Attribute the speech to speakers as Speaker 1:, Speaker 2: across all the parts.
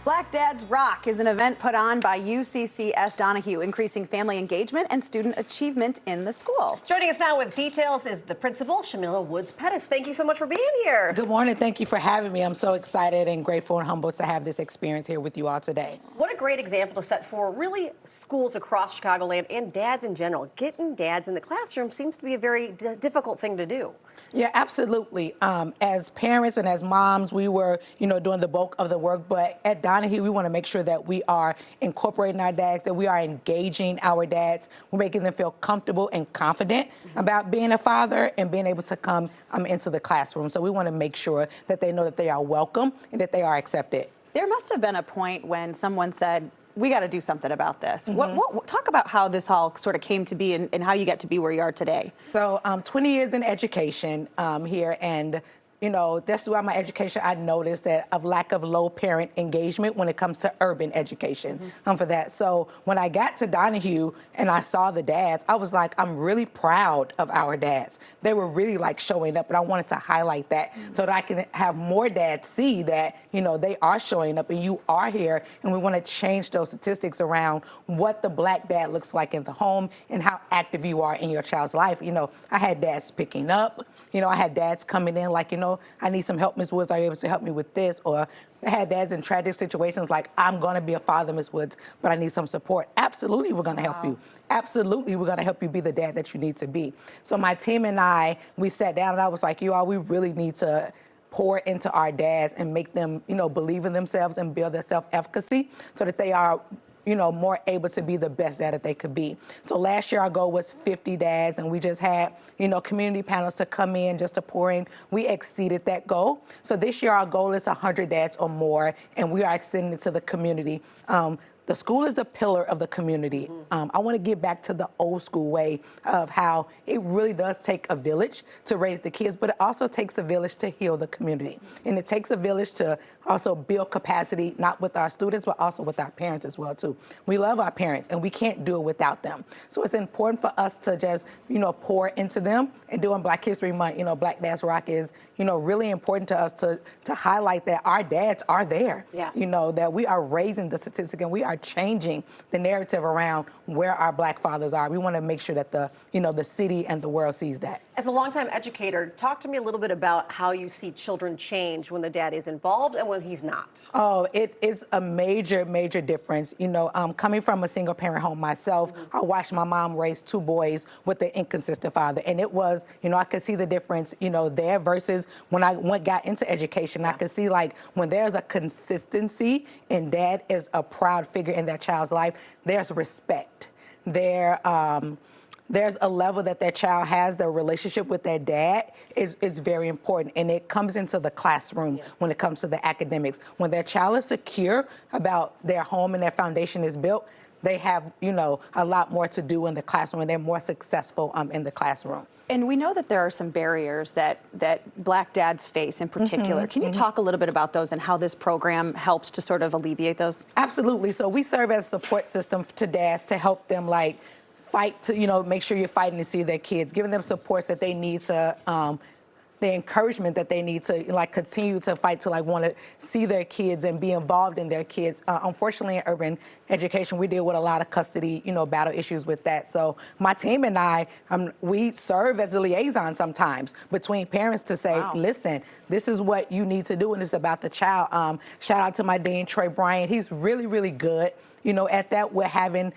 Speaker 1: Black Dads Rock is an event put on by UCCS Donahue, increasing family engagement and student achievement in the school.
Speaker 2: Joining us now with details is the principal, Shamila Woods-Pettis. Thank you so much for being here.
Speaker 3: Good morning. Thank you for having me. I'm so excited and grateful and humbled to have this experience here with you all today.
Speaker 2: What a great example to set for really schools across Chicagoland and dads in general. Getting dads in the classroom seems to be a very difficult thing to do.
Speaker 3: Yeah, absolutely. As parents and as moms, we were, doing the bulk of the work, but at Donahue, we want to make sure that we are incorporating our dads, that we are engaging our dads. We're making them feel comfortable and confident about being a father and being able to come into the classroom. So we want to make sure that they know that they are welcome and that they are accepted.
Speaker 1: There must have been a point when someone said, we got to do something about this. Talk about how this all sort of came to be and how you get to be where you are today.
Speaker 3: So 20 years in education here, and just throughout my education, I noticed that a lack of low parent engagement when it comes to urban education for that. So when I got to Donahue and I saw the dads, I was like, I'm really proud of our dads. They were really like showing up, and I wanted to highlight that so that I can have more dads see that, they are showing up and you are here, and we want to change those statistics around what the Black dad looks like in the home and how active you are in your child's life. I had dads picking up, I had dads coming in like, I need some help, Ms. Woods. Are you able to help me with this? Or I had dads in tragic situations like, I'm going to be a father, Ms. Woods, but I need some support. Absolutely, we're going to help you. Absolutely, we're going to help you be the dad that you need to be. So my team and I, we sat down and I was like, you all, we really need to pour into our dads and make them, believe in themselves and build their self-efficacy so that they are more able to be the best dad that they could be. So last year our goal was 50 dads, and we just had, community panels to come in just to pour in. We exceeded that goal. So this year our goal is 100 dads or more, and we are extending it to the community. The school is the pillar of the community. I want to get back to the old school way of how it really does take a village to raise the kids, but it also takes a village to heal the community. And it takes a village to also build capacity, not with our students, but also with our parents as well, too. We love our parents, and we can't do it without them. So it's important for us to just, pour into them. And during Black History Month, Black Dads Rock is, really important to us to highlight that our dads are there.
Speaker 2: Yeah.
Speaker 3: That we are raising the statistic and we are changing the narrative around where our Black fathers are. We want to make sure that the city and the world sees that.
Speaker 2: As a longtime educator, talk to me a little bit about how you see children change when the dad is involved and when he's not.
Speaker 3: Oh, it is a major, major difference. Coming from a single parent home myself, I watched my mom raise two boys with an inconsistent father. And it was, I could see the difference, there versus when I got into education. Yeah. I could see like when there's a consistency and dad is a proud figure in their child's life, there's respect. There's a level that their child has, their relationship with their dad is very important. And it comes into the classroom when it comes to the academics. When their child is secure about their home and their foundation is built, they have, a lot more to do in the classroom, and they're more successful in the classroom.
Speaker 1: And we know that there are some barriers that Black dads face in particular. Can you talk a little bit about those and how this program helps to sort of alleviate those?
Speaker 3: Absolutely. So we serve as a support system to dads to help them fight to, make sure you're fighting to see their kids, giving them supports that they need to, the encouragement that they need to continue to fight to want to see their kids and be involved in their kids. Unfortunately, in urban education, we deal with a lot of custody, battle issues with that. So my team and I, we serve as a liaison sometimes between parents to say, listen, this is what you need to do, and it's about the child. Shout out to my dean, Trey Bryant. He's really, really good. At that, we're having,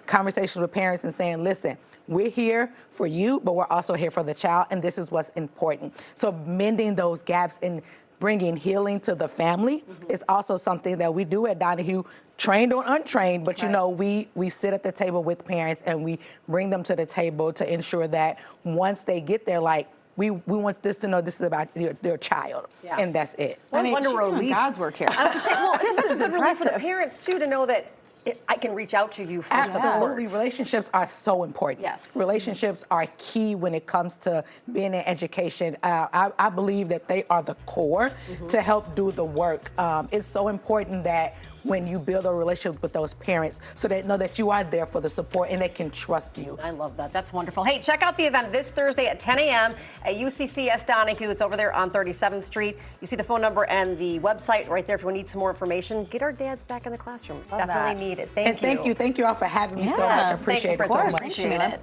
Speaker 3: conversations with parents and saying, listen, we're here for you, but we're also here for the child, and this is what's important. So mending those gaps and bringing healing to the family is also something that we do at Donahue, trained or untrained, but we sit at the table with parents and we bring them to the table to ensure that once they get there, we want this to know this is about their child, and that's it.
Speaker 1: Well, she's doing God's work here.
Speaker 2: I was gonna say, well,
Speaker 1: this
Speaker 2: it's such
Speaker 1: is
Speaker 2: a good relief for the
Speaker 1: impressive.
Speaker 2: parents, too, to know that I can reach out to you for
Speaker 3: Absolutely.
Speaker 2: support.
Speaker 3: Relationships are so important.
Speaker 2: Yes.
Speaker 3: Relationships are key when it comes to being in education. I believe that they are the core to help do the work. It's so important that when you build a relationship with those parents so they know that you are there for the support and they can trust you.
Speaker 2: I love that. That's wonderful. Hey, check out the event this Thursday at 10 a.m. at UCCS Donahue. It's over there on 37th Street. You see the phone number and the website right there if you need some more information. Get our dads back in the classroom. It's definitely needed. Thank you.
Speaker 3: Thank you all for having me so much. I appreciate it so much.
Speaker 2: Appreciate it.